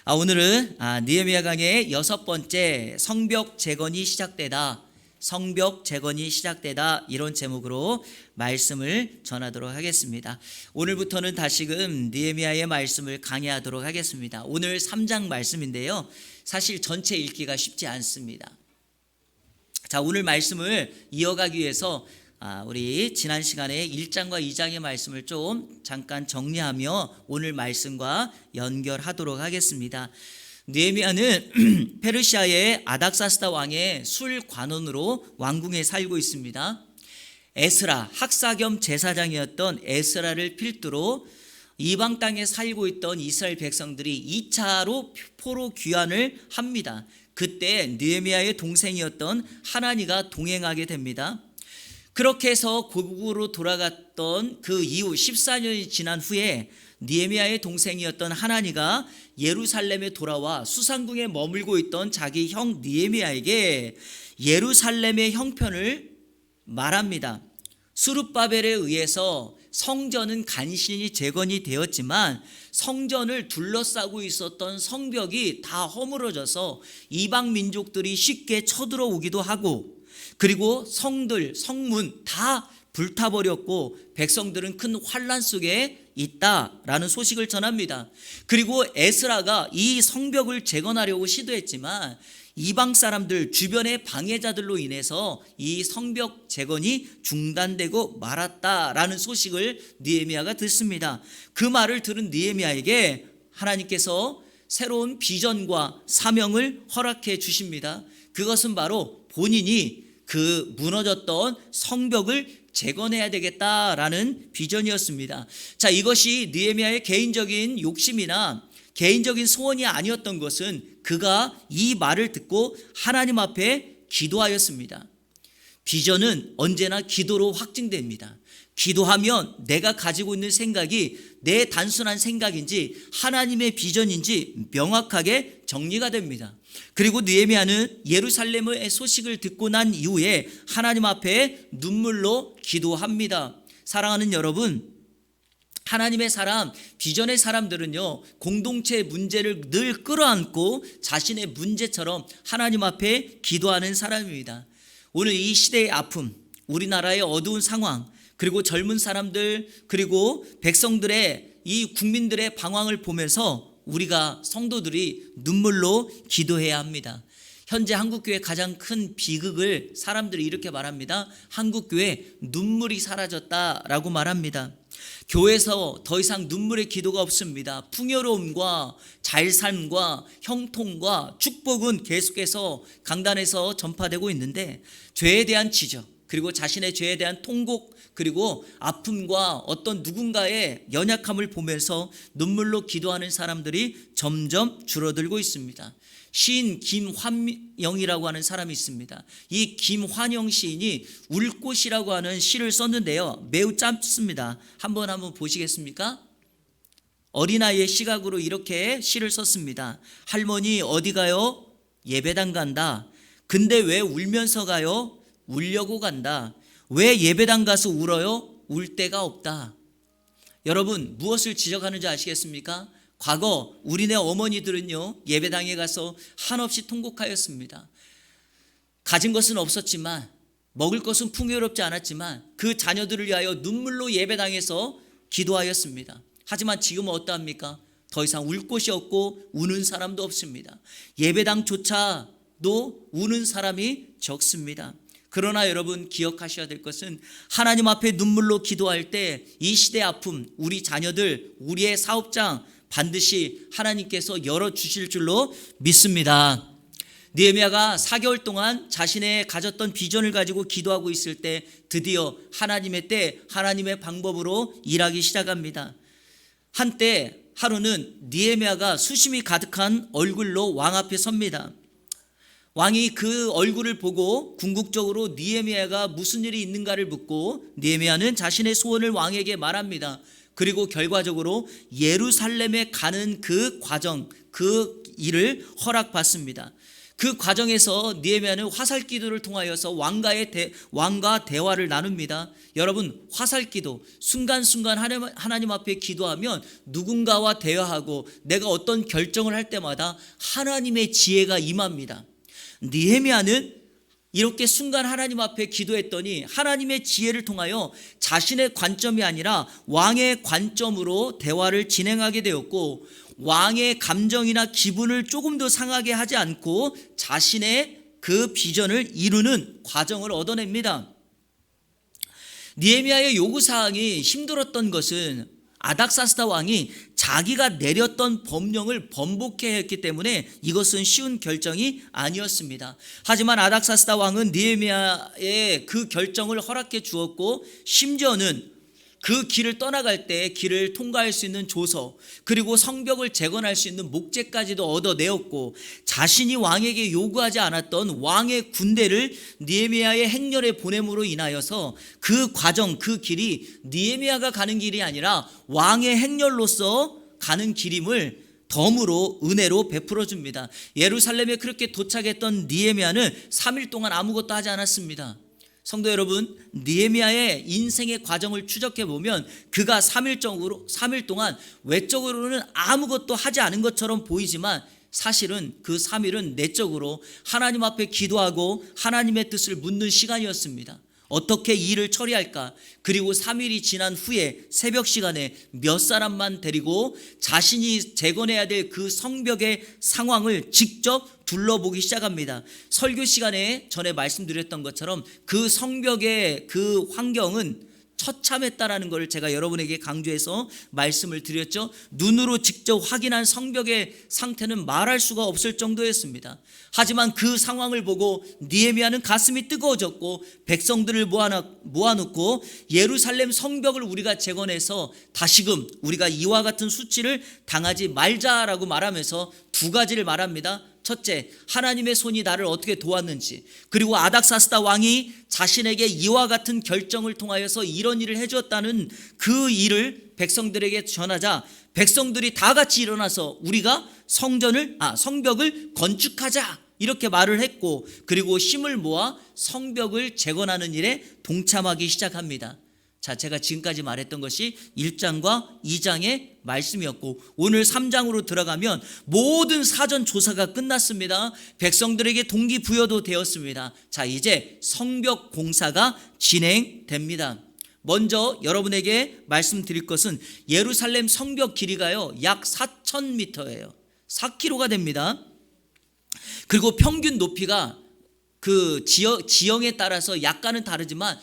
오늘은 느헤미야 강의 6번째 성벽 재건이 시작되다 이런 제목으로 말씀을 전하도록 하겠습니다. 오늘부터는 다시금 느헤미야의 말씀을 강의하도록 하겠습니다. 오늘 3장 말씀인데요, 사실 전체 읽기가 쉽지 않습니다. 자, 오늘 말씀을 이어가기 위해서 우리 지난 시간에 1장과 2장의 말씀을 좀 잠깐 정리하며 오늘 말씀과 연결하도록 하겠습니다. 느헤미야는 페르시아의 아닥사스다 왕의 술관원으로 왕궁에 살고 있습니다. 에스라, 학사 겸 제사장이었던 에스라를 필두로 이방 땅에 살고 있던 이스라엘 백성들이 2차로 포로 귀환을 합니다. 그때 느헤미야의 동생이었던 하나니가 동행하게 됩니다. 그렇게 해서 고국으로 돌아갔던 그 이후 14년이 지난 후에 느헤미야의 동생이었던 하나니가 예루살렘에 돌아와 수상궁에 머물고 있던 자기 형 느헤미야에게 예루살렘의 형편을 말합니다. 스룹바벨에 의해서 성전은 간신히 재건이 되었지만 성전을 둘러싸고 있었던 성벽이 다 허물어져서 이방 민족들이 쉽게 쳐들어오기도 하고, 그리고 성문 다 불타버렸고 백성들은 큰 환난 속에 있다라는 소식을 전합니다. 그리고 에스라가 이 성벽을 재건하려고 시도했지만 이방 사람들, 주변의 방해자들로 인해서 이 성벽 재건이 중단되고 말았다라는 소식을 느헤미야가 듣습니다. 그 말을 들은 느헤미야에게 하나님께서 새로운 비전과 사명을 허락해 주십니다. 그것은 바로 본인이 그 무너졌던 성벽을 재건해야 되겠다라는 비전이었습니다. 자, 이것이 느헤미야의 개인적인 욕심이나 개인적인 소원이 아니었던 것은 그가 이 말을 듣고 하나님 앞에 기도하였습니다. 비전은 언제나 기도로 확증됩니다. 기도하면 내가 가지고 있는 생각이 내 단순한 생각인지 하나님의 비전인지 명확하게 정리가 됩니다. 그리고 느헤미야는 예루살렘의 소식을 듣고 난 이후에 하나님 앞에 눈물로 기도합니다. 사랑하는 여러분, 하나님의 사람, 비전의 사람들은요, 공동체의 문제를 늘 끌어안고 자신의 문제처럼 하나님 앞에 기도하는 사람입니다. 오늘 이 시대의 아픔, 우리나라의 어두운 상황, 그리고 젊은 사람들, 그리고 백성들의 이 국민들의 방황을 보면서 우리가 성도들이 눈물로 기도해야 합니다. 현재 한국교회 가장 큰 비극을 사람들이 이렇게 말합니다. 한국교회 눈물이 사라졌다라고 말합니다. 교회에서 더 이상 눈물의 기도가 없습니다. 풍요로움과 잘삶과 형통과 축복은 계속해서 강단에서 전파되고 있는데, 죄에 대한 지적, 그리고 자신의 죄에 대한 통곡, 그리고 아픔과 어떤 누군가의 연약함을 보면서 눈물로 기도하는 사람들이 점점 줄어들고 있습니다. 시인 김환영이라고 하는 사람이 있습니다. 이 김환영 시인이 울꽃이라고 하는 시를 썼는데요, 매우 짧습니다. 한번 보시겠습니까? 어린아이의 시각으로 이렇게 시를 썼습니다. 할머니 어디 가요? 예배당 간다. 근데 왜 울면서 가요? 울려고 간다. 왜 예배당 가서 울어요? 울 데가 없다. 여러분, 무엇을 지적하는지 아시겠습니까? 과거 우리네 어머니들은요, 예배당에 가서 한없이 통곡하였습니다. 가진 것은 없었지만, 먹을 것은 풍요롭지 않았지만 그 자녀들을 위하여 눈물로 예배당에서 기도하였습니다. 하지만 지금은 어떠합니까? 더 이상 울 곳이 없고 우는 사람도 없습니다. 예배당조차도 우는 사람이 적습니다. 그러나 여러분, 기억하셔야 될 것은 하나님 앞에 눈물로 기도할 때 이 시대의 아픔, 우리 자녀들, 우리의 사업장 반드시 하나님께서 열어주실 줄로 믿습니다. 느헤미야가 4개월 동안 자신의 가졌던 비전을 가지고 기도하고 있을 때 드디어 하나님의 때, 하나님의 방법으로 일하기 시작합니다. 한때 하루는 느헤미야가 수심이 가득한 얼굴로 왕 앞에 섭니다. 왕이 그 얼굴을 보고 궁극적으로 느헤미야가 무슨 일이 있는가를 묻고, 느헤미야는 자신의 소원을 왕에게 말합니다. 그리고 결과적으로 예루살렘에 가는 그 과정, 그 일을 허락받습니다. 그 과정에서 느헤미야는 화살기도를 통하여서 왕과 대화를 나눕니다. 여러분, 화살기도, 순간순간 하나님 앞에 기도하면 누군가와 대화하고 내가 어떤 결정을 할 때마다 하나님의 지혜가 임합니다. 느헤미야는 이렇게 순간 하나님 앞에 기도했더니 하나님의 지혜를 통하여 자신의 관점이 아니라 왕의 관점으로 대화를 진행하게 되었고, 왕의 감정이나 기분을 조금도 상하게 하지 않고 자신의 그 비전을 이루는 과정을 얻어냅니다. 느헤미야의 요구사항이 힘들었던 것은 아닥사스다 왕이 자기가 내렸던 법령을 번복해야 했기 때문에 이것은 쉬운 결정이 아니었습니다. 하지만 아닥사스다 왕은 느헤미야의 그 결정을 허락해 주었고, 심지어는 그 길을 떠나갈 때 길을 통과할 수 있는 조서, 그리고 성벽을 재건할 수 있는 목재까지도 얻어내었고, 자신이 왕에게 요구하지 않았던 왕의 군대를 느헤미야의 행렬에 보냄으로 인하여서 그 과정, 그 길이 느헤미야가 가는 길이 아니라 왕의 행렬로서 가는 길임을 덤으로 은혜로 베풀어 줍니다. 예루살렘에 그렇게 도착했던 느헤미야는 3일 동안 아무것도 하지 않았습니다. 성도 여러분, 느헤미야의 인생의 과정을 추적해 보면 그가 3일 동안 외적으로는 아무것도 하지 않은 것처럼 보이지만 사실은 그 3일은 내적으로 하나님 앞에 기도하고 하나님의 뜻을 묻는 시간이었습니다. 어떻게 이 일을 처리할까? 그리고 3일이 지난 후에 새벽 시간에 몇 사람만 데리고 자신이 재건해야 될 그 성벽의 상황을 직접 둘러보기 시작합니다. 설교 시간에 전에 말씀드렸던 것처럼 그 성벽의 그 환경은 처참했다라는 것을 제가 여러분에게 강조해서 말씀을 드렸죠. 눈으로 직접 확인한 성벽의 상태는 말할 수가 없을 정도였습니다. 하지만 그 상황을 보고 느헤미야는 가슴이 뜨거워졌고, 백성들을 모아놓고 예루살렘 성벽을 우리가 재건해서 다시금 우리가 이와 같은 수치를 당하지 말자라고 말하면서 두 가지를 말합니다. 첫째, 하나님의 손이 나를 어떻게 도왔는지, 그리고 아닥사스다 왕이 자신에게 이와 같은 결정을 통하여서 이런 일을 해줬다는 그 일을 백성들에게 전하자 백성들이 다 같이 일어나서 우리가 성벽을 건축하자 이렇게 말을 했고, 그리고 힘을 모아 성벽을 재건하는 일에 동참하기 시작합니다. 자, 제가 지금까지 말했던 것이 1장과 2장의 말씀이었고, 오늘 3장으로 들어가면 모든 사전 조사가 끝났습니다. 백성들에게 동기부여도 되었습니다. 자, 이제 성벽 공사가 진행됩니다. 먼저 여러분에게 말씀드릴 것은 예루살렘 성벽 길이가요 약 4,000m예요. 4km가 됩니다. 그리고 평균 높이가 그 지형에 따라서 약간은 다르지만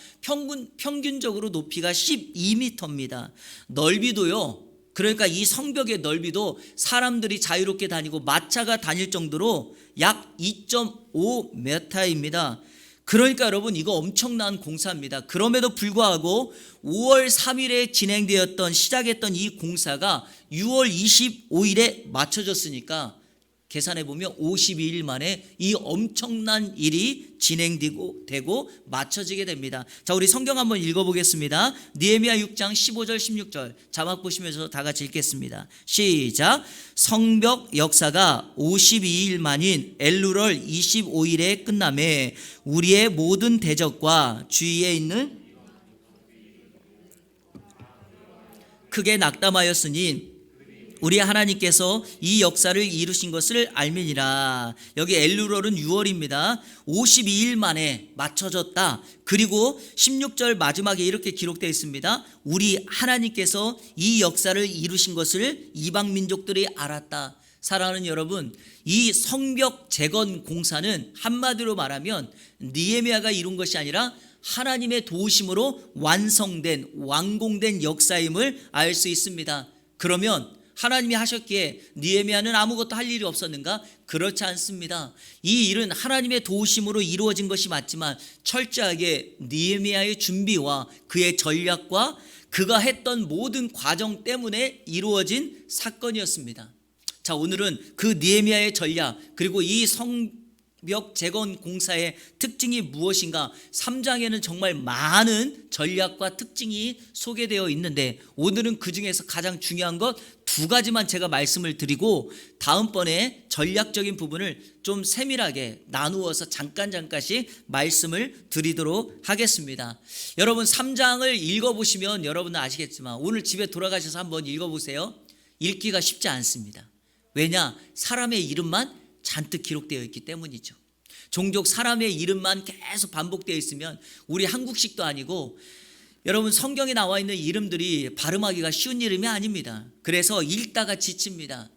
평균적으로 높이가 12m입니다. 넓이도요, 그러니까 이 성벽의 넓이도 사람들이 자유롭게 다니고 마차가 다닐 정도로 약 2.5m입니다. 그러니까 여러분, 이거 엄청난 공사입니다. 그럼에도 불구하고 5월 3일에 시작했던 이 공사가 6월 25일에 맞춰졌으니까 계산해 보면 52일 만에 이 엄청난 일이 진행되고 맞춰지게 됩니다. 자, 우리 성경 한번 읽어보겠습니다. 느헤미야 6장 15절 16절 자막 보시면서 다 같이 읽겠습니다. 시작. 성벽 역사가 52일 만인 엘루럴 25일에 끝나매 우리의 모든 대적과 주위에 있는 크게 낙담하였으니 우리 하나님께서 이 역사를 이루신 것을 알미니라. 여기 엘루럴은 6월입니다. 52일 만에 맞춰졌다. 그리고 16절 마지막에 이렇게 기록되어 있습니다. 우리 하나님께서 이 역사를 이루신 것을 이방 민족들이 알았다. 사랑하는 여러분, 이 성벽 재건 공사는 한마디로 말하면 느헤미야가 이룬 것이 아니라 하나님의 도우심으로 완공된 역사임을 알 수 있습니다. 그러면 하나님이 하셨기에 느헤미야는 아무것도 할 일이 없었는가? 그렇지 않습니다. 이 일은 하나님의 도우심으로 이루어진 것이 맞지만 철저하게 느헤미야의 준비와 그의 전략과 그가 했던 모든 과정 때문에 이루어진 사건이었습니다. 자, 오늘은 그 느헤미야의 전략, 그리고 이 성벽 재건 공사의 특징이 무엇인가? 3장에는 정말 많은 전략과 특징이 소개되어 있는데 오늘은 그 중에서 가장 중요한 것 두 가지만 제가 말씀을 드리고 다음번에 전략적인 부분을 좀 세밀하게 나누어서 잠깐씩 말씀을 드리도록 하겠습니다. 여러분 3장을 읽어보시면 여러분은 아시겠지만 오늘 집에 돌아가셔서 한번 읽어보세요. 읽기가 쉽지 않습니다. 왜냐? 사람의 이름만 잔뜩 기록되어 있기 때문이죠. 종족 사람의 이름만 계속 반복되어 있으면 우리 한국식도 아니고 여러분 성경에 나와 있는 이름들이 발음하기가 쉬운 이름이 아닙니다. 그래서 읽다가 지칩니다.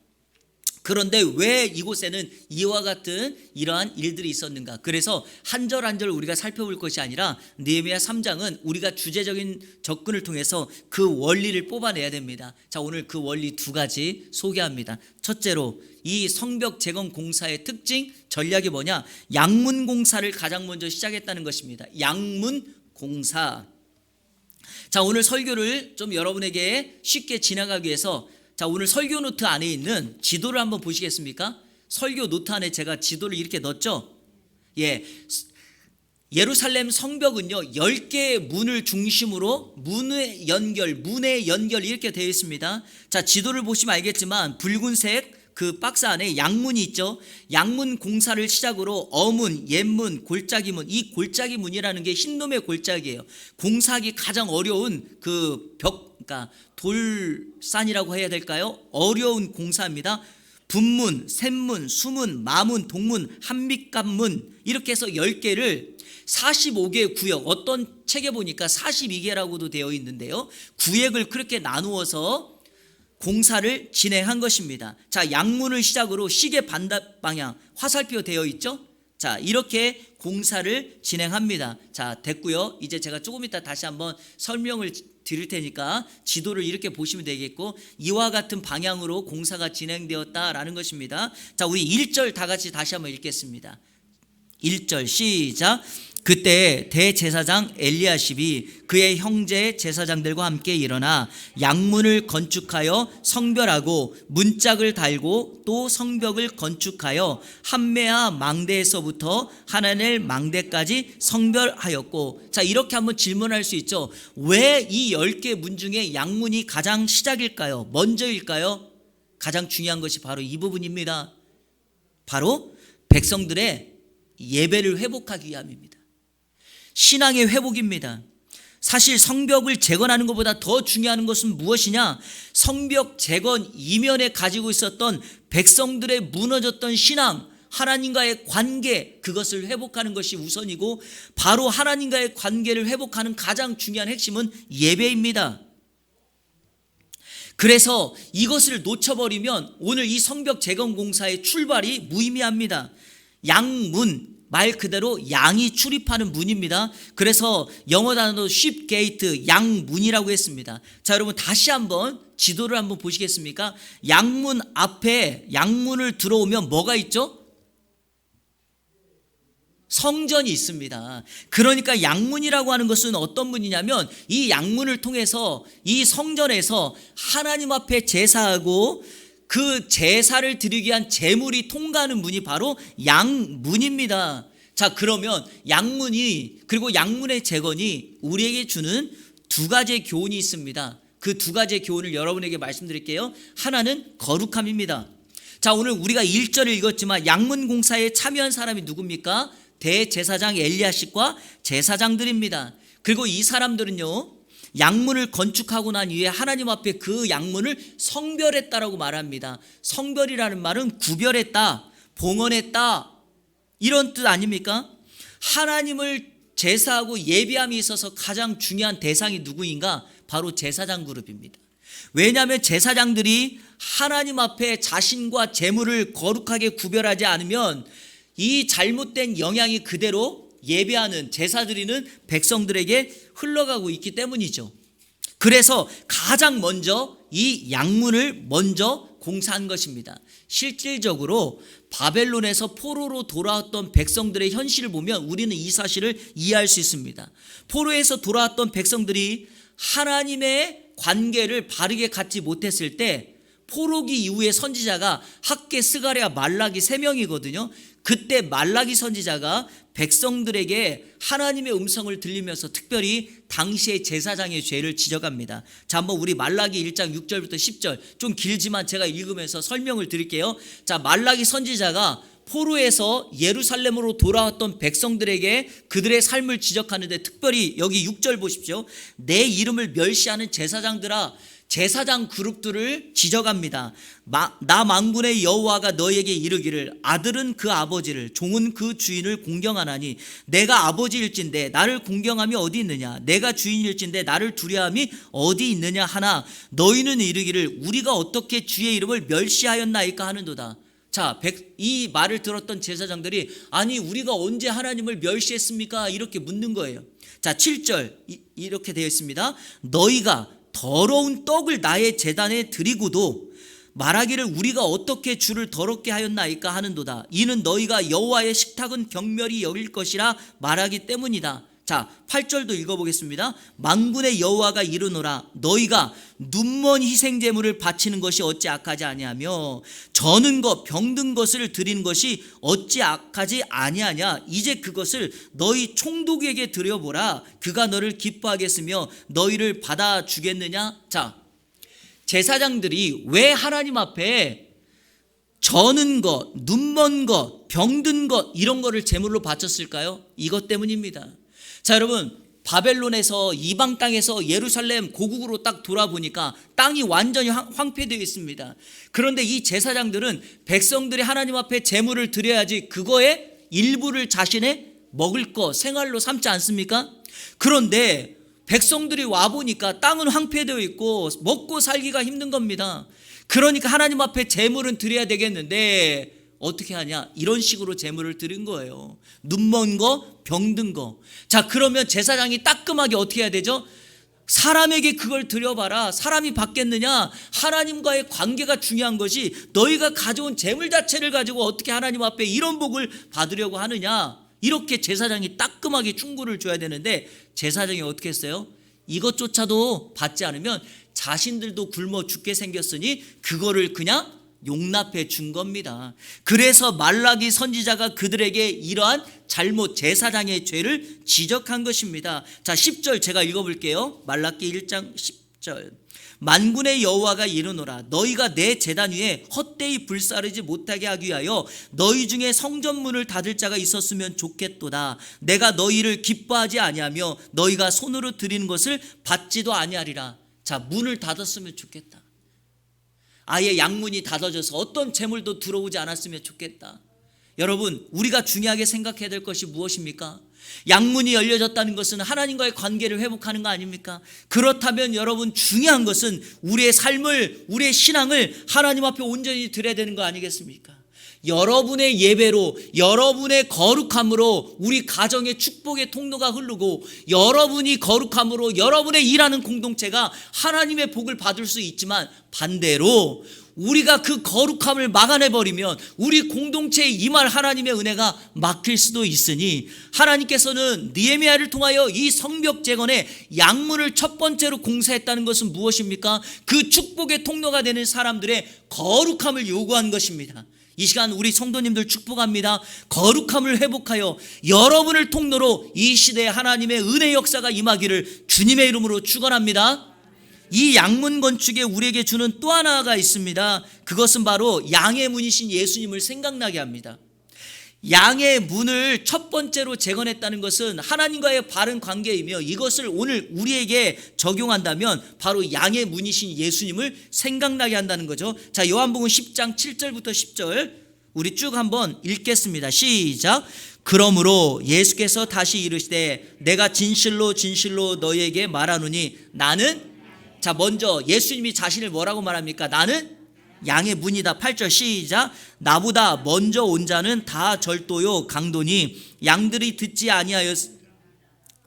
그런데 왜 이곳에는 이와 같은 이러한 일들이 있었는가? 그래서 한 절 한 절 우리가 살펴볼 것이 아니라 느헤미야 3장은 우리가 주제적인 접근을 통해서 그 원리를 뽑아내야 됩니다. 자, 오늘 그 원리 두 가지 소개합니다. 첫째로 이 성벽 재건 공사의 특징 전략이 뭐냐? 양문 공사를 가장 먼저 시작했다는 것입니다. 양문 공사. 자, 오늘 설교를 좀 여러분에게 쉽게 지나가기 위해서 자, 오늘 설교 노트 안에 있는 지도를 한번 보시겠습니까? 설교 노트 안에 제가 지도를 이렇게 넣었죠? 예. 예루살렘 성벽은요, 10개의 문을 중심으로 문의 연결 이렇게 되어 있습니다. 자, 지도를 보시면 알겠지만 붉은색 그 박스 안에 양문이 있죠. 양문 공사를 시작으로 어문, 옛문, 골짜기문, 이 골짜기문이라는 게 흰놈의 골짜기예요. 공사하기 가장 어려운 그 그러니까 돌산이라고 해야 될까요? 어려운 공사입니다. 분문, 샘문, 수문, 마문, 동문, 한밑간문 이렇게 해서 10개를 45개의 구역, 어떤 책에 보니까 42개라고도 되어 있는데요. 구역을 그렇게 나누어서 공사를 진행한 것입니다. 자, 양문을 시작으로 시계 반대 방향 화살표 되어 있죠? 자, 이렇게 공사를 진행합니다. 자, 됐고요. 이제 제가 조금 이따 다시 한번 설명을 드릴 테니까 지도를 이렇게 보시면 되겠고 이와 같은 방향으로 공사가 진행되었다라는 것입니다. 자, 우리 1절 다 같이 다시 한번 읽겠습니다. 1절 시작. 그때 대제사장 엘리야십이 그의 형제 제사장들과 함께 일어나 양문을 건축하여 성별하고 문짝을 달고 또 성벽을 건축하여 함메아 망대에서부터 하나넬 망대까지 성별하였고. 자, 이렇게 한번 질문할 수 있죠. 왜 이 10개 문 중에 양문이 가장 시작일까요? 먼저일까요? 가장 중요한 것이 바로 이 부분입니다. 바로 백성들의 예배를 회복하기 위함입니다. 신앙의 회복입니다. 사실 성벽을 재건하는 것보다 더 중요한 것은 무엇이냐? 성벽 재건 이면에 가지고 있었던 백성들의 무너졌던 신앙, 하나님과의 관계, 그것을 회복하는 것이 우선이고 바로 하나님과의 관계를 회복하는 가장 중요한 핵심은 예배입니다. 그래서 이것을 놓쳐버리면 오늘 이 성벽 재건 공사의 출발이 무의미합니다. 양문, 말 그대로 양이 출입하는 문입니다. 그래서 영어 단어도 sheep gate, 양문이라고 했습니다. 자, 여러분 다시 한번 지도를 한번 보시겠습니까? 양문 앞에 양문을 들어오면 뭐가 있죠? 성전이 있습니다. 그러니까 양문이라고 하는 것은 어떤 문이냐면 이 양문을 통해서 이 성전에서 하나님 앞에 제사하고 그 제사를 드리기 위한 제물이 통과하는 문이 바로 양문입니다. 자, 그러면 양문이 그리고 양문의 재건이 우리에게 주는 두 가지의 교훈이 있습니다. 그 두 가지의 교훈을 여러분에게 말씀드릴게요. 하나는 거룩함입니다. 자, 오늘 우리가 1절을 읽었지만 양문 공사에 참여한 사람이 누굽니까? 대제사장 엘리야십과 제사장들입니다. 그리고 이 사람들은요, 양문을 건축하고 난 이후에 하나님 앞에 그 양문을 성별했다라고 말합니다. 성별이라는 말은 구별했다, 봉헌했다 이런 뜻 아닙니까? 하나님을 제사하고 예배함에 있어서 가장 중요한 대상이 누구인가? 바로 제사장 그룹입니다. 왜냐하면 제사장들이 하나님 앞에 자신과 재물을 거룩하게 구별하지 않으면 이 잘못된 영향이 그대로 예배하는 제사 드리는 백성들에게 흘러가고 있기 때문이죠. 그래서 가장 먼저 이 양문을 먼저 공사한 것입니다. 실질적으로 바벨론에서 포로로 돌아왔던 백성들의 현실을 보면 우리는 이 사실을 이해할 수 있습니다. 포로에서 돌아왔던 백성들이 하나님의 관계를 바르게 갖지 못했을 때 포로기 이후에 선지자가 학개, 스가랴, 말라기 3명이거든요. 그때 말라기 선지자가 백성들에게 하나님의 음성을 들리면서 특별히 당시의 제사장의 죄를 지적합니다. 자, 한번 우리 말라기 1장 6절부터 10절, 좀 길지만 제가 읽으면서 설명을 드릴게요. 자, 말라기 선지자가 포로에서 예루살렘으로 돌아왔던 백성들에게 그들의 삶을 지적하는데, 특별히 여기 6절 보십시오. 내 이름을 멸시하는 제사장들아, 제사장 그룹들을 지적합니다. 나 만군의 여호와가 너에게 이르기를, 아들은 그 아버지를, 종은 그 주인을 공경하나니 내가 아버지일진데 나를 공경함이 어디 있느냐, 내가 주인일진데 나를 두려움이 어디 있느냐 하나, 너희는 이르기를 우리가 어떻게 주의 이름을 멸시하였나이까 하는도다. 자, 이 말을 들었던 제사장들이, 아니 우리가 언제 하나님을 멸시했습니까? 이렇게 묻는 거예요. 자, 7절 이렇게 되어 있습니다. 너희가 더러운 떡을 나의 제단에 드리고도 말하기를 우리가 어떻게 주를 더럽게 하였나이까 하는도다. 이는 너희가 여호와의 식탁은 경멸히 여길 것이라 말하기 때문이다. 자, 8절도 읽어보겠습니다. 만군의 여호와가 이르노라, 너희가 눈먼 희생제물을 바치는 것이 어찌 악하지 아니하며 저는 것 병든 것을 드리는 것이 어찌 악하지 아니하냐. 이제 그것을 너희 총독에게 드려보라. 그가 너를 기뻐하겠으며 너희를 받아주겠느냐. 자, 제사장들이 왜 하나님 앞에 저는 것, 눈먼 것, 병든 것 이런 거를 제물로 바쳤을까요? 이것 때문입니다. 자, 여러분, 바벨론에서 이방 땅에서 예루살렘 고국으로 딱 돌아보니까 땅이 완전히 황폐되어 있습니다. 그런데 이 제사장들은 백성들이 하나님 앞에 제물을 드려야지 그거의 일부를 자신의 먹을 것, 생활로 삼지 않습니까? 그런데 백성들이 와보니까 땅은 황폐되어 있고 먹고 살기가 힘든 겁니다. 그러니까 하나님 앞에 제물은 드려야 되겠는데 어떻게 하냐? 이런 식으로 제물을 드린 거예요. 눈먼 거, 병든 거. 자, 그러면 제사장이 따끔하게 어떻게 해야 되죠? 사람에게 그걸 드려봐라. 사람이 받겠느냐? 하나님과의 관계가 중요한 것이, 너희가 가져온 제물 자체를 가지고 어떻게 하나님 앞에 이런 복을 받으려고 하느냐? 이렇게 제사장이 따끔하게 충고를 줘야 되는데, 제사장이 어떻게 했어요? 이것조차도 받지 않으면 자신들도 굶어 죽게 생겼으니 그거를 그냥 용납해 준 겁니다. 그래서 말라기 선지자가 그들에게 이러한 잘못, 제사장의 죄를 지적한 것입니다. 자, 10절 제가 읽어볼게요. 말라기 1장 10절. 만군의 여호와가 이르노라, 너희가 내 제단 위에 헛되이 불사르지 못하게 하기 위하여 너희 중에 성전문을 닫을 자가 있었으면 좋겠도다. 내가 너희를 기뻐하지 아니하며 너희가 손으로 드리는 것을 받지도 아니하리라. 자, 문을 닫았으면 좋겠다. 아예 양문이 닫아져서 어떤 재물도 들어오지 않았으면 좋겠다. 여러분, 우리가 중요하게 생각해야 될 것이 무엇입니까? 양문이 열려졌다는 것은 하나님과의 관계를 회복하는 거 아닙니까? 그렇다면 여러분, 중요한 것은 우리의 삶을, 우리의 신앙을 하나님 앞에 온전히 드려야 되는 거 아니겠습니까? 여러분의 예배로, 여러분의 거룩함으로 우리 가정의 축복의 통로가 흐르고, 여러분이 거룩함으로 여러분의 일하는 공동체가 하나님의 복을 받을 수 있지만, 반대로 우리가 그 거룩함을 막아내버리면 우리 공동체에 임할 하나님의 은혜가 막힐 수도 있으니, 하나님께서는 느헤미야를 통하여 이 성벽 재건의 양문을 첫 번째로 공사했다는 것은 무엇입니까? 그 축복의 통로가 되는 사람들의 거룩함을 요구한 것입니다. 이 시간 우리 성도님들 축복합니다. 거룩함을 회복하여 여러분을 통로로 이 시대에 하나님의 은혜 역사가 임하기를 주님의 이름으로 축원합니다. 이 양문 건축에 우리에게 주는 또 하나가 있습니다. 그것은 바로 양의 문이신 예수님을 생각나게 합니다. 양의 문을 첫 번째로 재건했다는 것은 하나님과의 바른 관계이며, 이것을 오늘 우리에게 적용한다면 바로 양의 문이신 예수님을 생각나게 한다는 거죠. 자, 요한복음 10장 7절부터 10절 우리 쭉 한번 읽겠습니다. 시작. 그러므로 예수께서 다시 이르시되 내가 진실로 진실로 너희에게 말하노니 나는, 자, 먼저 예수님이 자신을 뭐라고 말합니까? 나는 양의 문이다. 8절 시작. 나보다 먼저 온 자는 다 절도요 강도니 양들이 듣지 아니하였,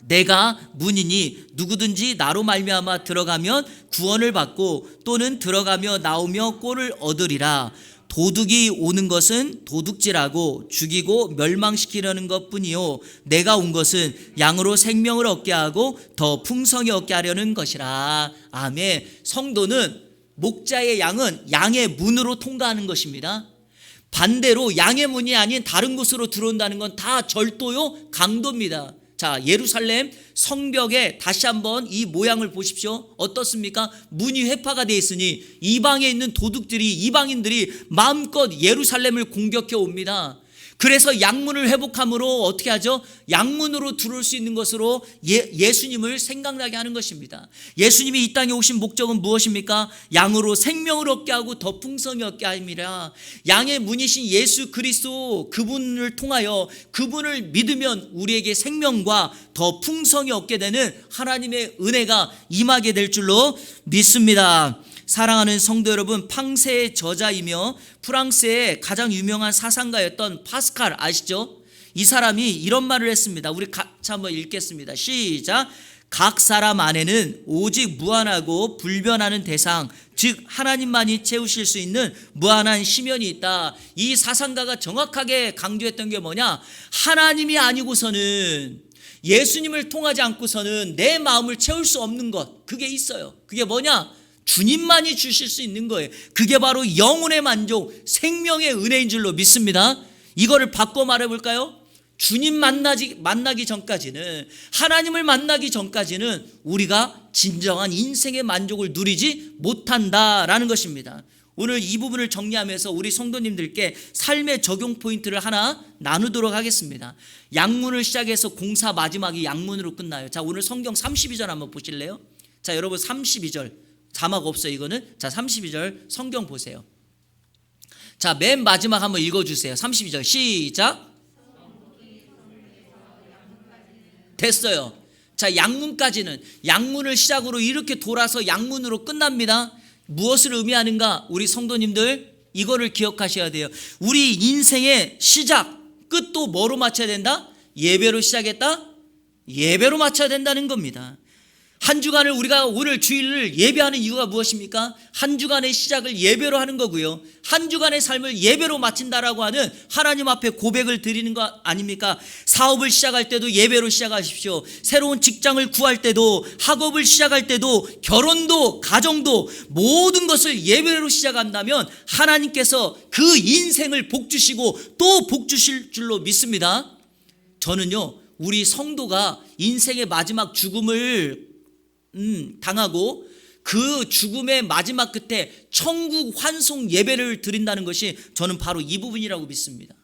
내가 문이니 누구든지 나로 말미암아 들어가면 구원을 받고 또는 들어가며 나오며 꼴을 얻으리라. 도둑이 오는 것은 도둑질하고 죽이고 멸망시키려는 것뿐이요 내가 온 것은 양으로 생명을 얻게 하고 더 풍성히 얻게 하려는 것이라. 아멘. 성도는, 목자의 양은 양의 문으로 통과하는 것입니다. 반대로 양의 문이 아닌 다른 곳으로 들어온다는 건 다 절도요, 강도입니다. 자, 예루살렘 성벽에 다시 한번 이 모양을 보십시오. 어떻습니까? 문이 회파가 되어 있으니 이방에 있는 도둑들이, 이방인들이 마음껏 예루살렘을 공격해 옵니다. 그래서 양문을 회복함으로 어떻게 하죠? 양문으로 들어올 수 있는 것으로 예수님을 생각나게 하는 것입니다. 예수님이 이 땅에 오신 목적은 무엇입니까? 양으로 생명을 얻게 하고 더 풍성히 얻게 함이라. 양의 문이신 예수 그리스도, 그분을 통하여 그분을 믿으면 우리에게 생명과 더 풍성히 얻게 되는 하나님의 은혜가 임하게 될 줄로 믿습니다. 사랑하는 성도 여러분, 팡세의 저자이며 프랑스의 가장 유명한 사상가였던 파스칼 아시죠? 이 사람이 이런 말을 했습니다. 우리 같이 한번 읽겠습니다. 시작. 각 사람 안에는 오직 무한하고 불변하는 대상, 즉 하나님만이 채우실 수 있는 무한한 심연이 있다. 이 사상가가 정확하게 강조했던 게 뭐냐? 하나님이 아니고서는, 예수님을 통하지 않고서는 내 마음을 채울 수 없는 것, 그게 있어요. 그게 뭐냐? 주님만이 주실 수 있는 거예요. 그게 바로 영혼의 만족, 생명의 은혜인 줄로 믿습니다. 이거를 바꿔 말해볼까요? 주님 만나기 전까지는, 하나님을 만나기 전까지는 우리가 진정한 인생의 만족을 누리지 못한다라는 것입니다. 오늘 이 부분을 정리하면서 우리 성도님들께 삶의 적용 포인트를 하나 나누도록 하겠습니다. 양문을 시작해서 공사 마지막이 양문으로 끝나요. 자, 오늘 성경 32절 한번 보실래요? 자, 여러분 32절. 자막 없어요, 이거는. 자, 32절 성경 보세요. 자, 맨 마지막 한번 읽어주세요. 32절 시작. 됐어요. 자, 양문까지는, 양문을 시작으로 이렇게 돌아서 양문으로 끝납니다. 무엇을 의미하는가? 우리 성도님들 이거를 기억하셔야 돼요. 우리 인생의 시작, 끝도 뭐로 맞춰야 된다? 예배로 시작했다? 예배로 맞춰야 된다는 겁니다. 한 주간을 우리가 오늘 주일을 예배하는 이유가 무엇입니까? 한 주간의 시작을 예배로 하는 거고요. 한 주간의 삶을 예배로 마친다라고 하는 하나님 앞에 고백을 드리는 거 아닙니까? 사업을 시작할 때도 예배로 시작하십시오. 새로운 직장을 구할 때도, 학업을 시작할 때도, 결혼도, 가정도 모든 것을 예배로 시작한다면 하나님께서 그 인생을 복 주시고 또 복 주실 줄로 믿습니다. 저는요, 우리 성도가 인생의 마지막 죽음을 당하고 그 죽음의 마지막 끝에 천국 환송 예배를 드린다는 것이 저는 바로 이 부분이라고 믿습니다.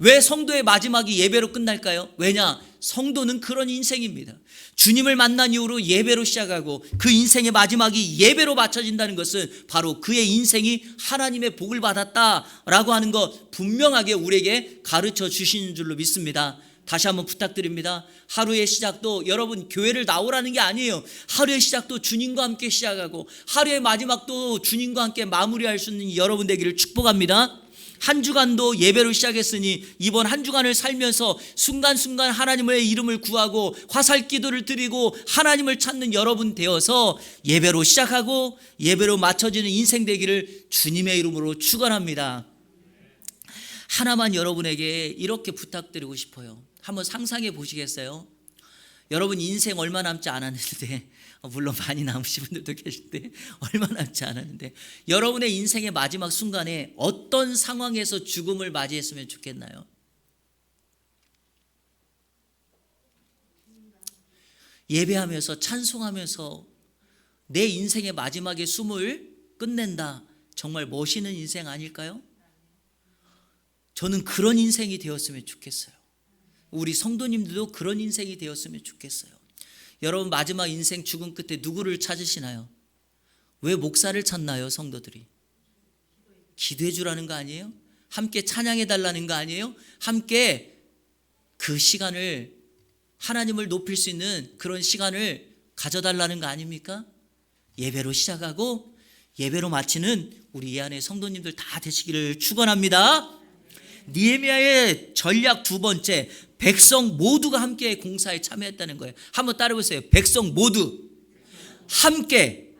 왜 성도의 마지막이 예배로 끝날까요? 왜냐? 성도는 그런 인생입니다. 주님을 만난 이후로 예배로 시작하고 그 인생의 마지막이 예배로 맞춰진다는 것은 바로 그의 인생이 하나님의 복을 받았다라고 하는 것 분명하게 우리에게 가르쳐 주시는 줄로 믿습니다. 다시 한번 부탁드립니다. 하루의 시작도 여러분 교회를 나오라는 게 아니에요. 하루의 시작도 주님과 함께 시작하고 하루의 마지막도 주님과 함께 마무리할 수 있는 여러분 되기를 축복합니다. 한 주간도 예배로 시작했으니 이번 한 주간을 살면서 순간순간 하나님의 이름을 구하고 화살 기도를 드리고 하나님을 찾는 여러분 되어서 예배로 시작하고 예배로 맞춰지는 인생 되기를 주님의 이름으로 축원합니다. 하나만 여러분에게 이렇게 부탁드리고 싶어요. 한번 상상해 보시겠어요? 여러분 인생 얼마 남지 않았는데, 물론 많이 남으신 분들도 계신데 얼마 남지 않았는데 여러분의 인생의 마지막 순간에 어떤 상황에서 죽음을 맞이했으면 좋겠나요? 예배하면서 찬송하면서 내 인생의 마지막에 숨을 끝낸다. 정말 멋있는 인생 아닐까요? 저는 그런 인생이 되었으면 좋겠어요. 우리 성도님들도 그런 인생이 되었으면 좋겠어요. 여러분 마지막 인생 죽음 끝에 누구를 찾으시나요? 왜 목사를 찾나요? 성도들이 기도해 주라는 거 아니에요? 함께 찬양해 달라는 거 아니에요? 함께 그 시간을 하나님을 높일 수 있는 그런 시간을 가져달라는 거 아닙니까? 예배로 시작하고 예배로 마치는 우리 이 안에 성도님들 다 되시기를 축원합니다. 느헤미야의 전략 두 번째, 백성 모두가 함께 공사에 참여했다는 거예요. 한번 따라해보세요. 백성 모두 함께.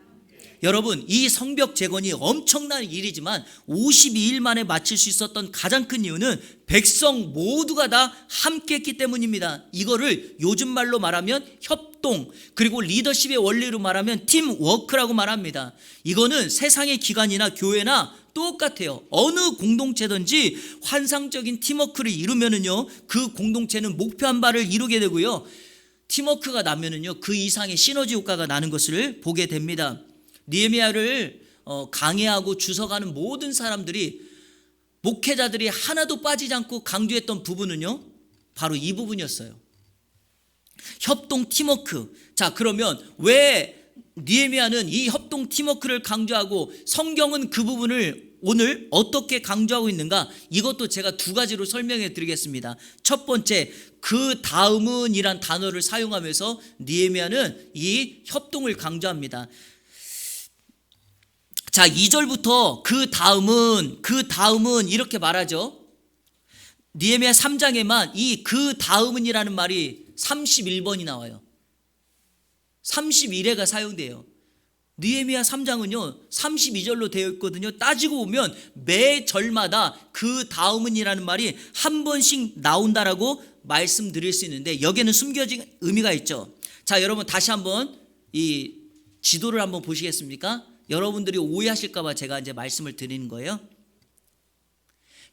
여러분, 이 성벽 재건이 엄청난 일이지만 52일 만에 마칠 수 있었던 가장 큰 이유는 백성 모두가 다 함께 했기 때문입니다. 이거를 요즘 말로 말하면 협동, 그리고 리더십의 원리로 말하면 팀워크라고 말합니다. 이거는 세상의 기관이나 교회나 똑같아요. 어느 공동체든지 환상적인 팀워크를 이루면은요, 그 공동체는 목표한 바를 이루게 되고요, 팀워크가 나면은요, 그 이상의 시너지 효과가 나는 것을 보게 됩니다. 느헤미야를 강해하고 주석하는 모든 사람들이, 목회자들이 하나도 빠지지 않고 강조했던 부분은요, 바로 이 부분이었어요. 협동 팀워크. 자, 그러면 왜 느헤미야는 이 협동 팀워크를 강조하고 성경은 그 부분을 오늘 어떻게 강조하고 있는가? 이것도 제가 두 가지로 설명해 드리겠습니다. 첫 번째, 그 다음은 이란 단어를 사용하면서 느헤미야는 이 협동을 강조합니다. 자, 2절부터 그 다음은 이렇게 말하죠. 느헤미야 3장에만 이 그 다음은이라는 말이 31번이 나와요. 31회가 사용돼요. 느헤미야 3장은요 32절로 되어 있거든요. 따지고 보면 매 절마다 그 다음은이라는 말이 한 번씩 나온다라고 말씀드릴 수 있는데, 여기에는 숨겨진 의미가 있죠. 자, 여러분 다시 한번 이 지도를 한번 보시겠습니까? 여러분들이 오해하실까 봐 제가 이제 말씀을 드리는 거예요.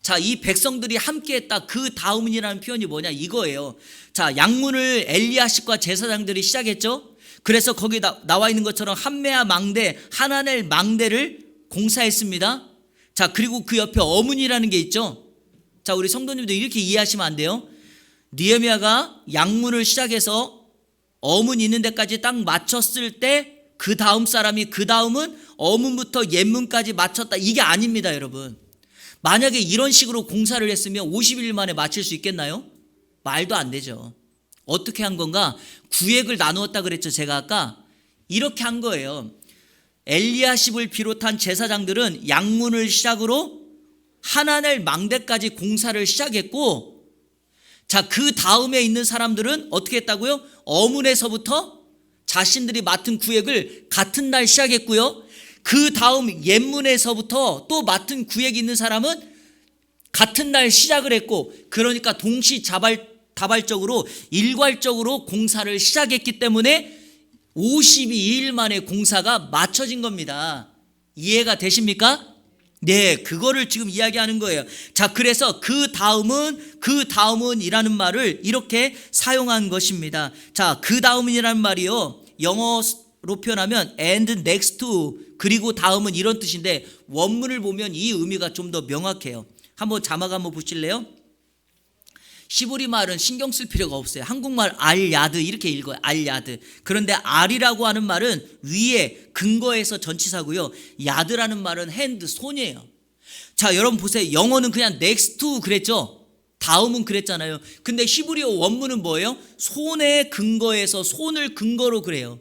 자, 이 백성들이 함께 했다, 그 다음은이라는 표현이 뭐냐, 이거예요. 자, 양문을 엘리야십과 제사장들이 시작했죠. 그래서 거기 나와 있는 것처럼 한메아 망대, 하나넬 망대를 공사했습니다. 자, 그리고 그 옆에 어문이라는 게 있죠. 자, 우리 성도님들 이렇게 이해하시면 안 돼요. 느헤미야가 양문을 시작해서 어문 있는 데까지 딱 맞췄을 때 그 다음 사람이 그 다음은 어문부터 옛문까지 맞췄다, 이게 아닙니다, 여러분. 만약에 이런 식으로 공사를 했으면 50일 만에 마칠 수 있겠나요? 말도 안 되죠. 어떻게 한 건가? 구획을 나누었다 그랬죠. 제가 아까 이렇게 한 거예요. 엘리야십을 비롯한 제사장들은 양문을 시작으로 하나넬 망대까지 공사를 시작했고, 자, 그 다음에 있는 사람들은 어떻게 했다고요? 어문에서부터 자신들이 맡은 구획을 같은 날 시작했고요, 그 다음 옛문에서부터 또 맡은 구획이 있는 사람은 같은 날 시작을 했고, 그러니까 동시다발적으로 일괄적으로 공사를 시작했기 때문에 52일 만에 공사가 맞춰진 겁니다. 이해가 되십니까? 네, 그거를 지금 이야기하는 거예요. 자, 그래서 그 다음은 이라는 말을 이렇게 사용한 것입니다. 자, 그 다음은이라는 말이요, 영어로 표현하면 and next to, 그리고 다음은 이런 뜻인데, 원문을 보면 이 의미가 좀 더 명확해요. 한번 자막 한번 보실래요? 히브리 말은 신경 쓸 필요가 없어요. 한국말 알야드 이렇게 읽어요. 알야드. 그런데 알이라고 하는 말은 위에 근거에서 전치사고요, 야드라는 말은 핸드, 손이에요. 자, 여러분 보세요. 영어는 그냥 next to 그랬죠. 다음은 그랬잖아요. 근데 히브리어 원문은 뭐예요? 손의 근거에서, 손을 근거로 그래요.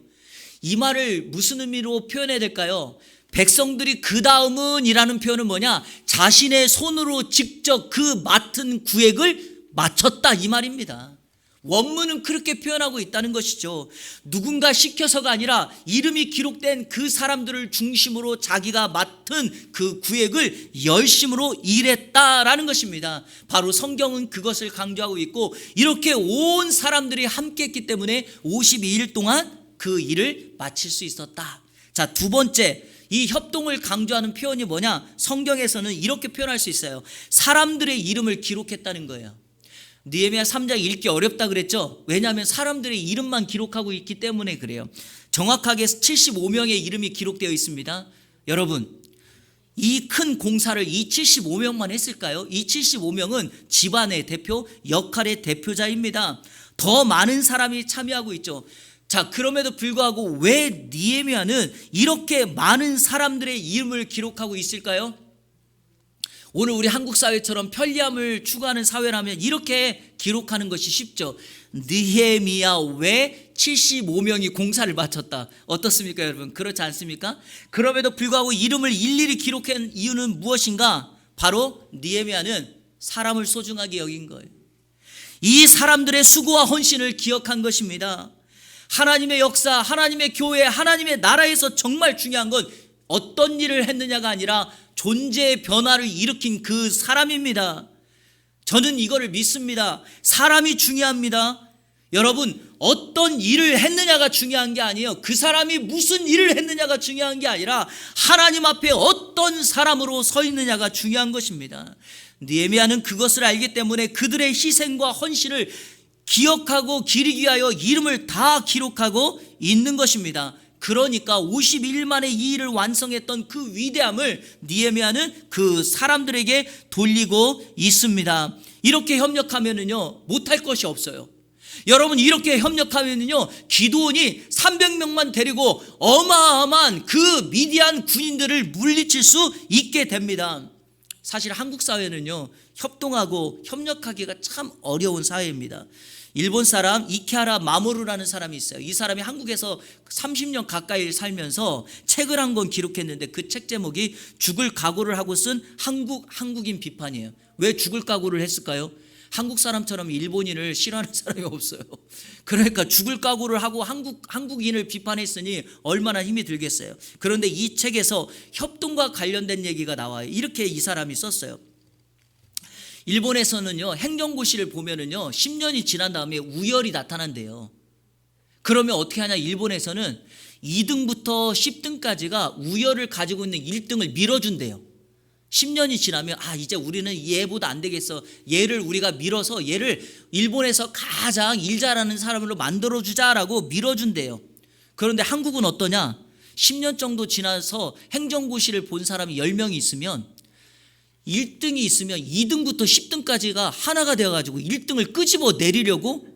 이 말을 무슨 의미로 표현해야 될까요? 백성들이 그 다음은 이라는 표현은 뭐냐? 자신의 손으로 직접 그 맡은 구획을 마쳤다, 이 말입니다. 원문은 그렇게 표현하고 있다는 것이죠. 누군가 시켜서가 아니라 이름이 기록된 그 사람들을 중심으로 자기가 맡은 그 구획을 열심으로 일했다라는 것입니다. 바로 성경은 그것을 강조하고 있고, 이렇게 온 사람들이 함께 했기 때문에 52일 동안 그 일을 마칠 수 있었다. 자, 두 번째, 이 협동을 강조하는 표현이 뭐냐? 성경에서는 이렇게 표현할 수 있어요. 사람들의 이름을 기록했다는 거예요. 느헤미야 3장 읽기 어렵다 그랬죠? 왜냐하면 사람들의 이름만 기록하고 있기 때문에 그래요. 정확하게 75명의 이름이 기록되어 있습니다. 여러분, 이 큰 공사를 이 75명만 했을까요? 이 75명은 집안의 대표, 역할의 대표자입니다. 더 많은 사람이 참여하고 있죠. 자, 그럼에도 불구하고 왜 느헤미야는 이렇게 많은 사람들의 이름을 기록하고 있을까요? 오늘 우리 한국 사회처럼 편리함을 추구하는 사회라면 이렇게 기록하는 것이 쉽죠. 느헤미야 외 75명이 공사를 마쳤다. 어떻습니까, 여러분? 그렇지 않습니까? 그럼에도 불구하고 이름을 일일이 기록한 이유는 무엇인가? 바로 느헤미야는 사람을 소중하게 여긴 거예요. 이 사람들의 수고와 헌신을 기억한 것입니다. 하나님의 역사, 하나님의 교회, 하나님의 나라에서 정말 중요한 건 어떤 일을 했느냐가 아니라 존재의 변화를 일으킨 그 사람입니다. 저는 이거를 믿습니다. 사람이 중요합니다. 여러분, 어떤 일을 했느냐가 중요한 게 아니에요. 그 사람이 무슨 일을 했느냐가 중요한 게 아니라 하나님 앞에 어떤 사람으로 서 있느냐가 중요한 것입니다. 느헤미야는 그것을 알기 때문에 그들의 희생과 헌신을 기억하고 기리기 위하여 이름을 다 기록하고 있는 것입니다. 그러니까 51일 만에 이 일을 완성했던 그 위대함을 느헤미야는 그 사람들에게 돌리고 있습니다. 이렇게 협력하면은요, 못할 것이 없어요. 여러분, 이렇게 협력하면은요, 기드온이 300명만 데리고 어마어마한 그 미디안 군인들을 물리칠 수 있게 됩니다. 사실 한국 사회는요, 협동하고 협력하기가 참 어려운 사회입니다. 일본 사람 이케하라 마모루라는 사람이 있어요. 이 사람이 한국에서 30년 가까이 살면서 책을 한 권 기록했는데 그 책 제목이 죽을 각오를 하고 쓴 한국인 비판이에요. 왜 죽을 각오를 했을까요? 한국 사람처럼 일본인을 싫어하는 사람이 없어요. 그러니까 죽을 각오를 하고 한국인을 비판했으니 얼마나 힘이 들겠어요. 그런데 이 책에서 협동과 관련된 얘기가 나와요. 이렇게 이 사람이 썼어요. 일본에서는요, 행정고시를 보면은요, 10년이 지난 다음에 우열이 나타난대요. 그러면 어떻게 하냐? 일본에서는 2등부터 10등까지가 우열을 가지고 있는 1등을 밀어준대요. 10년이 지나면 이제 우리는 얘보다 안 되겠어. 얘를 우리가 밀어서 얘를 일본에서 가장 일 잘하는 사람으로 만들어주자라고 밀어준대요. 그런데 한국은 어떠냐? 10년 정도 지나서 행정고시를 본 사람이 10명이 있으면 1등이 있으면 2등부터 10등까지가 하나가 되어가지고 1등을 끄집어 내리려고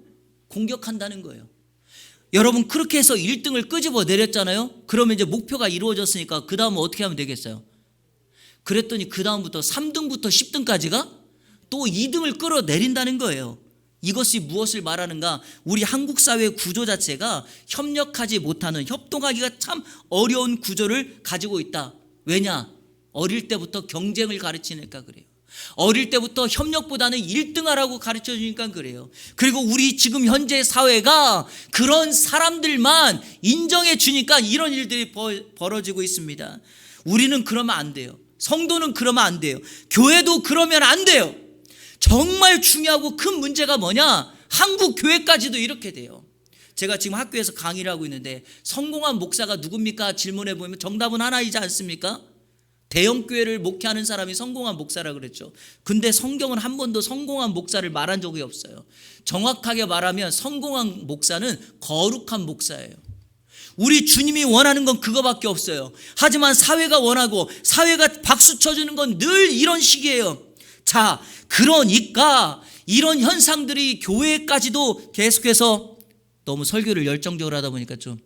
공격한다는 거예요. 여러분, 그렇게 해서 1등을 끄집어 내렸잖아요. 그러면 이제 목표가 이루어졌으니까 그 다음은 어떻게 하면 되겠어요? 그랬더니 그 다음부터 3등부터 10등까지가 또 2등을 끌어내린다는 거예요. 이것이 무엇을 말하는가? 우리 한국 사회 구조 자체가 협력하지 못하는, 협동하기가 참 어려운 구조를 가지고 있다. 왜냐? 어릴 때부터 경쟁을 가르치니까 그래요. 어릴 때부터 협력보다는 1등하라고 가르쳐주니까 그래요. 그리고 우리 지금 현재 사회가 그런 사람들만 인정해 주니까 이런 일들이 벌어지고 있습니다. 우리는 그러면 안 돼요. 성도는 그러면 안 돼요. 교회도 그러면 안 돼요. 정말 중요하고 큰 문제가 뭐냐? 한국 교회까지도 이렇게 돼요. 제가 지금 학교에서 강의를 하고 있는데 성공한 목사가 누굽니까? 질문해 보면 정답은 하나이지 않습니까? 대형 교회를 목회하는 사람이 성공한 목사라 그랬죠. 근데 성경은 한 번도 성공한 목사를 말한 적이 없어요. 정확하게 말하면 성공한 목사는 거룩한 목사예요. 우리 주님이 원하는 건 그거밖에 없어요. 하지만 사회가 원하고 사회가 박수 쳐주는 건 늘 이런 식이에요. 자, 그러니까 이런 현상들이 교회까지도 계속해서, 너무 설교를 열정적으로 하다 보니까 좀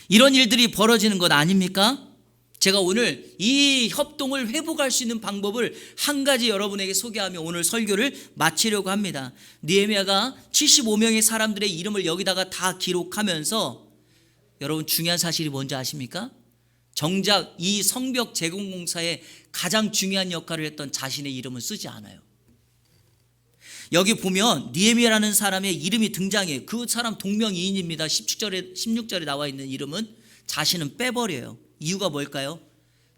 이런 일들이 벌어지는 것 아닙니까? 제가 오늘 이 협동을 회복할 수 있는 방법을 한 가지 여러분에게 소개하며 오늘 설교를 마치려고 합니다. 느헤미야가 75명의 사람들의 이름을 여기다가 다 기록하면서, 여러분 중요한 사실이 뭔지 아십니까? 정작 이 성벽 재건공사에 가장 중요한 역할을 했던 자신의 이름은 쓰지 않아요. 여기 보면 느헤미야라는 사람의 이름이 등장해요. 그 사람 동명이인입니다. 16절에 나와 있는 이름은 자신은 빼버려요. 이유가 뭘까요?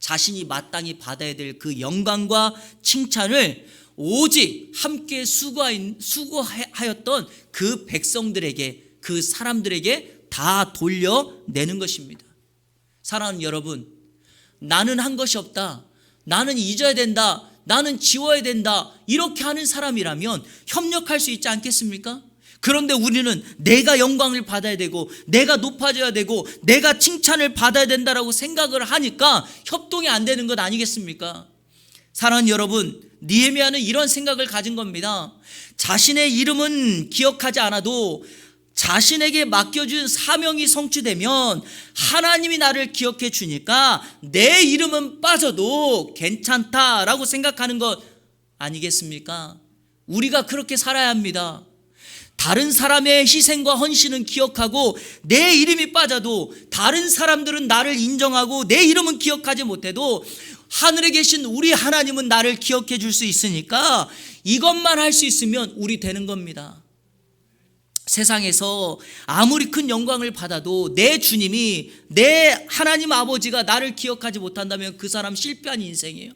자신이 마땅히 받아야 될 그 영광과 칭찬을 오직 함께 수고하였던 그 백성들에게, 그 사람들에게 다 돌려내는 것입니다. 사랑하는 여러분, 나는 한 것이 없다, 나는 잊어야 된다, 나는 지워야 된다, 이렇게 하는 사람이라면 협력할 수 있지 않겠습니까? 그런데 우리는 내가 영광을 받아야 되고 내가 높아져야 되고 내가 칭찬을 받아야 된다라고 생각을 하니까 협동이 안 되는 것 아니겠습니까? 사랑하는 여러분, 느헤미야는 이런 생각을 가진 겁니다. 자신의 이름은 기억하지 않아도 자신에게 맡겨준 사명이 성취되면 하나님이 나를 기억해 주니까 내 이름은 빠져도 괜찮다라고 생각하는 것 아니겠습니까? 우리가 그렇게 살아야 합니다. 다른 사람의 희생과 헌신은 기억하고 내 이름이 빠져도, 다른 사람들은 나를 인정하고 내 이름은 기억하지 못해도 하늘에 계신 우리 하나님은 나를 기억해 줄 수 있으니까 이것만 할 수 있으면 우리 되는 겁니다. 세상에서 아무리 큰 영광을 받아도 내 주님이, 내 하나님 아버지가 나를 기억하지 못한다면 그 사람 실패한 인생이에요.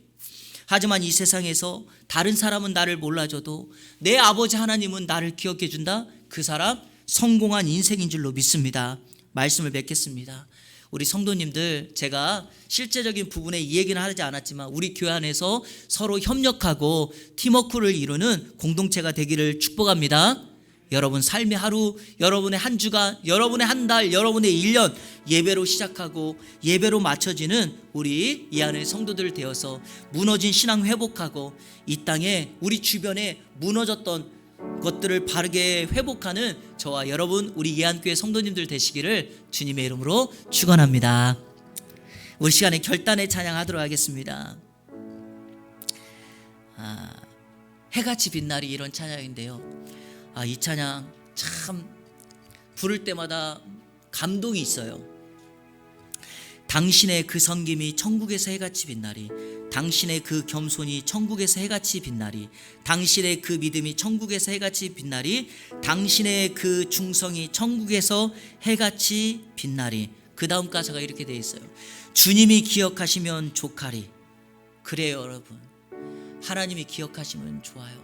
하지만 이 세상에서 다른 사람은 나를 몰라줘도 내 아버지 하나님은 나를 기억해 준다. 그 사람 성공한 인생인 줄로 믿습니다. 말씀을 맺겠습니다. 우리 성도님들, 제가 실제적인 부분에 이 얘기는 하지 않았지만 우리 교회 안에서 서로 협력하고 팀워크를 이루는 공동체가 되기를 축복합니다. 여러분 삶의 하루, 여러분의 한 주간, 여러분의 한 달, 여러분의 1년 예배로 시작하고 예배로 맞춰지는 우리 이 안의 성도들 되어서 무너진 신앙 회복하고 이 땅에 우리 주변에 무너졌던 것들을 바르게 회복하는 저와 여러분 우리 이한교회 성도님들 되시기를 주님의 이름으로 축원합니다. 우리 시간에 결단의 찬양하도록 하겠습니다. 해같이 빛나리, 이런 찬양인데요. 이 찬양 참 부를 때마다 감동이 있어요. 당신의 그 섬김이 천국에서 해같이 빛나리, 당신의 그 겸손이 천국에서 해같이 빛나리, 당신의 그 믿음이 천국에서 해같이 빛나리, 당신의 그 충성이 천국에서 해같이 빛나리. 그 다음 가사가 이렇게 되어 있어요. 주님이 기억하시면 족하리. 그래요 여러분, 하나님이 기억하시면 좋아요.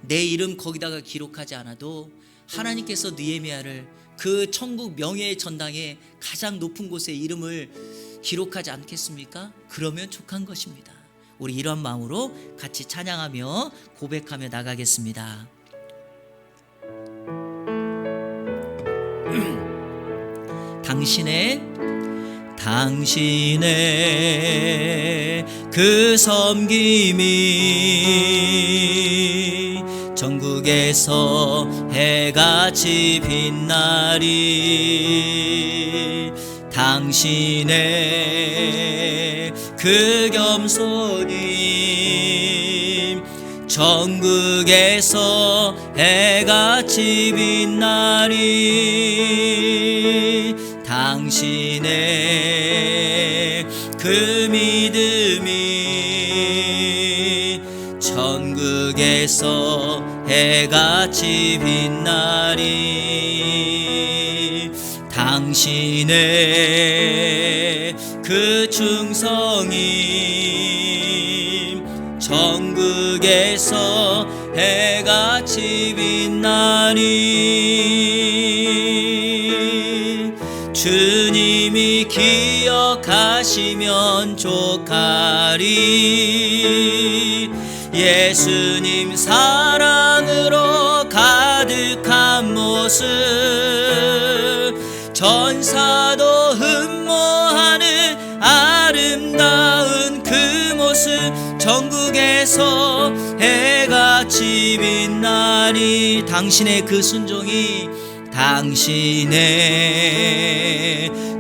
내 이름 거기다가 기록하지 않아도 하나님께서 느헤미야를 그 천국 명예의 전당에 가장 높은 곳에 이름을 기록하지 않겠습니까? 그러면 족한 것입니다. 우리 이런 마음으로 같이 찬양하며 고백하며 나가겠습니다. 당신의 그 섬김이 전국에서 해같이 빛나리, 당신의 그 겸손이 전국에서 해같이 빛나리, 당신의 그 믿음이 전국에서 해같이 빛나리, 당신의 그 충성이 전국에서 해같이 빛나리, 주님이 기억하시면 족하리, 예수님 사랑으로 가득한 모습, 전사도 흠모하는 아름다운 그 모습, 전국에서 해같이 빛나리, 당신의 그 순종이, 당신의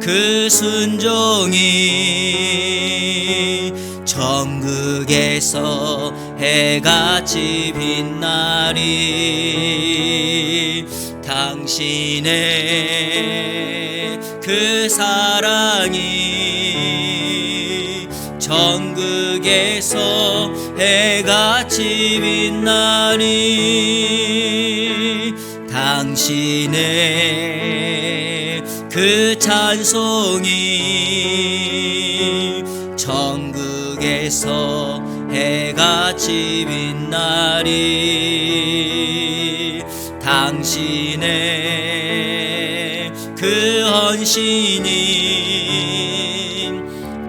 그 순종이 전국에서 해같이 빛나리, 당신의 그 사랑이 전국에서 해같이 빛나리, 당신의 그 찬송이 전국에서 해같이 빛나리, 당신의 그 헌신이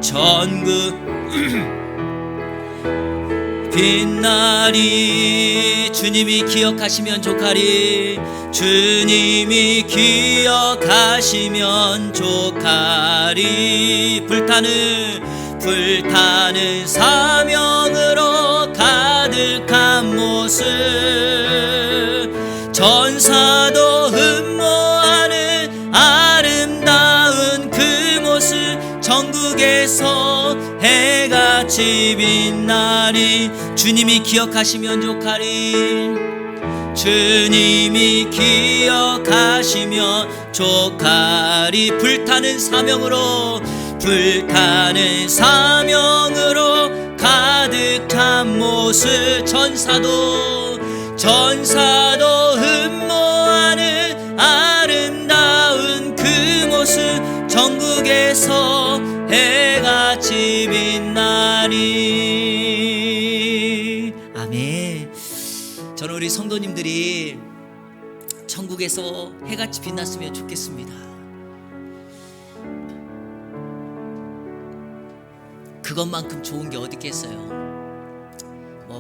전국 빛나리, 주님이 기억하시면 족하리, 주님이 기억하시면 족하리, 불타는 사명으로 가득한 모습, 전사도 흠모하는 아름다운 그 모습, 전국에서 해같이 빛나리, 주님이 기억하시면 족하리, 주님이 기억하시면 족하리, 불타는 사명으로 가득한 모습, 전사도 흠모하는 천국에서 해같이 빛나니. 아멘. 저는 우리 성도님들이 천국에서 해같이 빛났으면 좋겠습니다. 그것만큼 좋은 게 어디 있겠어요.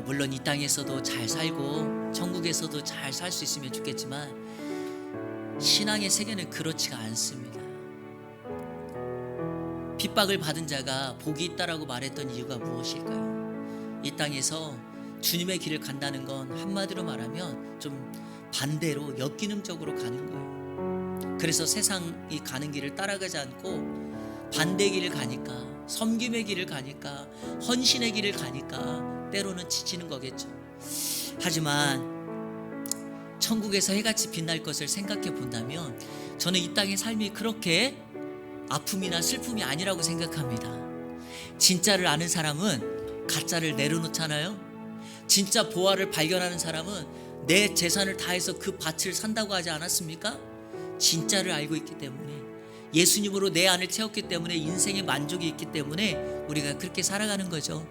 물론 이 땅에서도 잘 살고 천국에서도 잘 살 수 있으면 좋겠지만 신앙의 세계는 그렇지가 않습니다. 핍박을 받은 자가 복이 있다라고 말했던 이유가 무엇일까요? 이 땅에서 주님의 길을 간다는 건 한마디로 말하면 좀 반대로 역기능적으로 가는 거예요. 그래서 세상이 가는 길을 따라가지 않고 반대 길을 가니까, 섬김의 길을 가니까, 헌신의 길을 가니까 때로는 지치는 거겠죠. 하지만 천국에서 해같이 빛날 것을 생각해 본다면 저는 이 땅의 삶이 그렇게 아픔이나 슬픔이 아니라고 생각합니다. 진짜를 아는 사람은 가짜를 내려놓잖아요. 진짜 보화를 발견하는 사람은 내 재산을 다해서 그 밭을 산다고 하지 않았습니까? 진짜를 알고 있기 때문에, 예수님으로 내 안을 채웠기 때문에, 인생의 만족이 있기 때문에 우리가 그렇게 살아가는 거죠.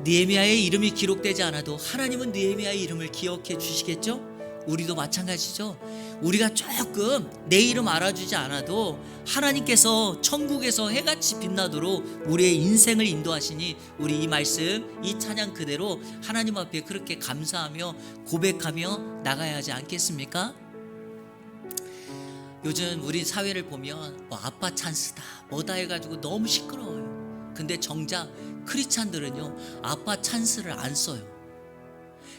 느헤미야의 이름이 기록되지 않아도 하나님은 느헤미야의 이름을 기억해 주시겠죠? 우리도 마찬가지죠. 우리가 조금 내 이름 알아주지 않아도 하나님께서 천국에서 해같이 빛나도록 우리의 인생을 인도하시니 우리 이 말씀, 이 찬양 그대로 하나님 앞에 그렇게 감사하며 고백하며 나가야 하지 않겠습니까? 요즘 우리 사회를 보면 아빠 찬스다 뭐다 해가지고 너무 시끄러워요. 근데 정작 크리스찬들은요 아빠 찬스를 안 써요.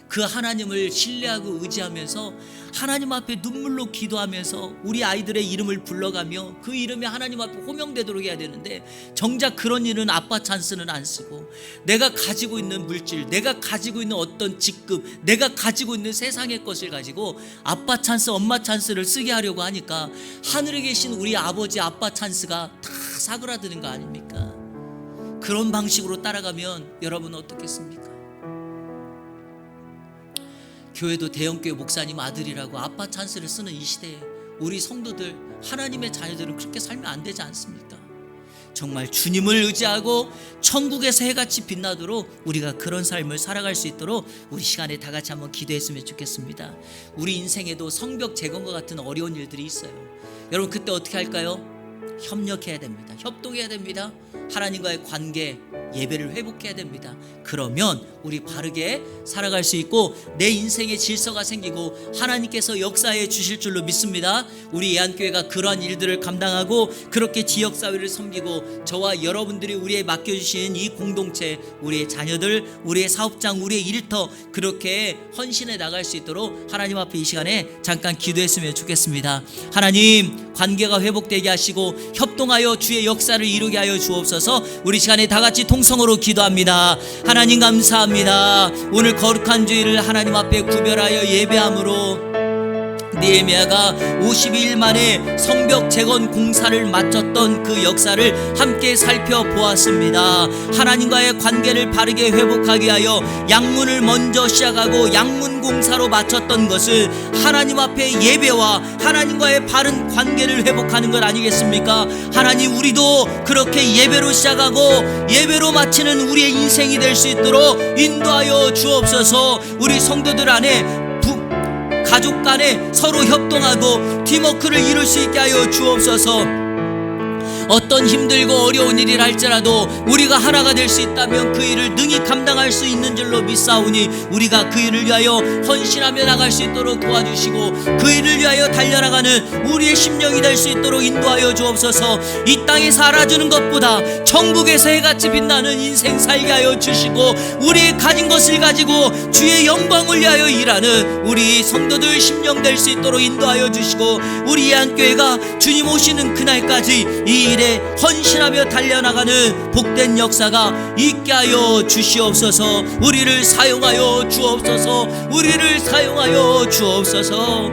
그 하나님을 신뢰하고 의지하면서 하나님 앞에 눈물로 기도하면서 우리 아이들의 이름을 불러가며 그 이름이 하나님 앞에 호명되도록 해야 되는데 정작 그런 일은 아빠 찬스는 안 쓰고 내가 가지고 있는 물질, 내가 가지고 있는 어떤 직급, 내가 가지고 있는 세상의 것을 가지고 아빠 찬스, 엄마 찬스를 쓰게 하려고 하니까 하늘에 계신 우리 아버지 아빠 찬스가 다 사그라드는 거 아닙니까? 그런 방식으로 따라가면 여러분은 어떻겠습니까? 교회도 대형교회 목사님 아들이라고 아빠 찬스를 쓰는 이 시대에 우리 성도들, 하나님의 자녀들은 그렇게 살면 안 되지 않습니까? 정말 주님을 의지하고 천국에서 해같이 빛나도록 우리가 그런 삶을 살아갈 수 있도록 우리 시간에 다 같이 한번 기도했으면 좋겠습니다. 우리 인생에도 성벽 재건과 같은 어려운 일들이 있어요. 여러분 그때 어떻게 할까요? 협력해야 됩니다. 협동해야 됩니다. 하나님과의 관계, 예배를 회복해야 됩니다. 그러면 우리 바르게 살아갈 수 있고 내 인생의 질서가 생기고 하나님께서 역사해 주실 줄로 믿습니다. 우리 예안교회가 그러한 일들을 감당하고 그렇게 지역사회를 섬기고 저와 여러분들이 우리에 맡겨주신 이 공동체, 우리의 자녀들, 우리의 사업장, 우리의 일터 그렇게 헌신해 나갈 수 있도록 하나님 앞에 이 시간에 잠깐 기도했으면 좋겠습니다. 하나님, 관계가 회복되게 하시고 협동하여 주의 역사를 이루게 하여 주옵소서. 우리 시간에 다 같이 통성으로 기도합니다. 하나님 감사합니다. 오늘 거룩한 주일을 하나님 앞에 구별하여 예배함으로 느헤미야가 52일 만에 성벽 재건 공사를 마쳤던 그 역사를 함께 살펴보았습니다. 하나님과의 관계를 바르게 회복하게 하여 양문을 먼저 시작하고 양문 공사로 마쳤던 것은 하나님 앞에 예배와 하나님과의 바른 관계를 회복하는 것 아니겠습니까? 하나님, 우리도 그렇게 예배로 시작하고 예배로 마치는 우리의 인생이 될 수 있도록 인도하여 주옵소서. 우리 성도들 안에 가족 간에 서로 협동하고 팀워크를 이룰 수 있게 하여 주옵소서. 어떤 힘들고 어려운 일이라 할지라도 우리가 하나가 될 수 있다면 그 일을 능히 감당할 수 있는 줄로 믿사오니 우리가 그 일을 위하여 헌신하며 나갈 수 있도록 도와주시고 그 일을 위하여 달려나가는 우리의 심령이 될 수 있도록 인도하여 주옵소서. 이 땅에 살아주는 것보다 천국에서 해같이 빛나는 인생 살게 하여 주시고 우리의 가진 것을 가지고 주의 영광을 위하여 일하는 우리 성도들 심령 될 수 있도록 인도하여 주시고 우리 예안교회가 주님 오시는 그날까지 이 일에 헌신하며 달려나가는 복된 역사가 있게 하여 주시옵소서. 우리를 사용하여 주옵소서. 우리를 사용하여 주옵소서.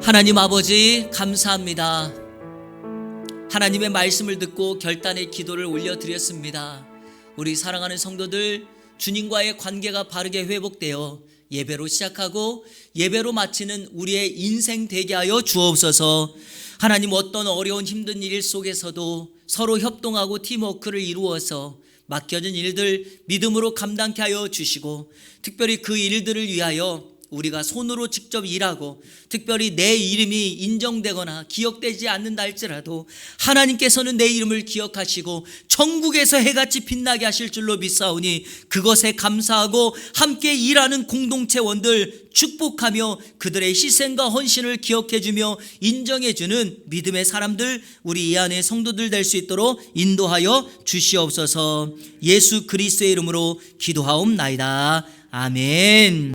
하나님 아버지 감사합니다. 하나님의 말씀을 듣고 결단의 기도를 올려드렸습니다. 우리 사랑하는 성도들, 주님과의 관계가 바르게 회복되어 예배로 시작하고 예배로 마치는 우리의 인생 되게 하여 주옵소서. 하나님, 어떤 어려운 힘든 일 속에서도 서로 협동하고 팀워크를 이루어서 맡겨진 일들 믿음으로 감당케 하여 주시고, 특별히 그 일들을 위하여 우리가 손으로 직접 일하고 특별히 내 이름이 인정되거나 기억되지 않는다 할지라도 하나님께서는 내 이름을 기억하시고 천국에서 해같이 빛나게 하실 줄로 믿사오니 그것에 감사하고 함께 일하는 공동체원들 축복하며 그들의 희생과 헌신을 기억해주며 인정해주는 믿음의 사람들, 우리 이 안에 성도들 될 수 있도록 인도하여 주시옵소서. 예수 그리스도의 이름으로 기도하옵나이다. 아멘.